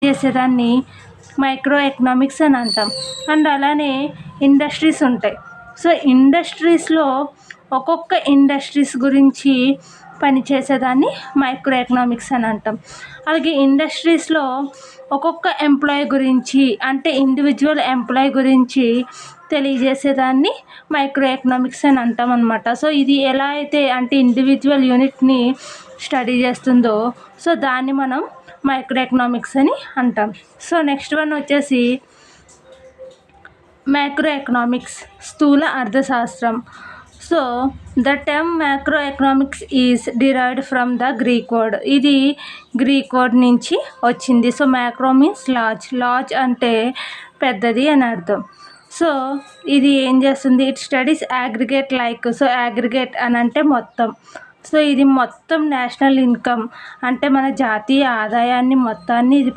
చేసేదాన్ని micro economics అని అంటాం. అండ్ అలానే ఇండస్ట్రీస్ ఉంటాయి. సో ఇండస్ట్రీస్లో ఒక్కొక్క ఇండస్ట్రీస్ గురించి పనిచేసేదాన్ని మైక్రో ఎకనామిక్స్ అని అంటాం. అలాగే ఇండస్ట్రీస్లో ఒక్కొక్క ఎంప్లాయీ గురించి అంటే ఇండివిజువల్ ఎంప్లాయీ గురించి తెలియజేసేదాన్ని మైక్రో ఎకనామిక్స్ అని అంటాం అనమాట. సో ఇది ఎలా అయితే అంటే ఇండివిజువల్ యూనిట్ని స్టడీ చేస్తుందో సో దాన్ని మనం మైక్రో ఎకనామిక్స్ అని అంటాం. సో నెక్స్ట్ వన్ వచ్చేసి మ్యాక్రో ఎకనామిక్స్, స్థూల అర్థశాస్త్రం. So the term macro economics is derived from the Greek word. ఇది గ్రీక్ వర్డ్ నుంచి వచ్చింది. సో మ్యాక్రో మీన్స్ లార్జ్ అంటే పెద్దది అని అర్థం. సో ఇది ఏం చేస్తుంది, it studies aggregate like. So aggregate అని అంటే మొత్తం. సో ఇది మొత్తం నేషనల్ ఇన్కమ్ అంటే మన జాతీయ ఆదాయాన్ని మొత్తాన్ని ఇది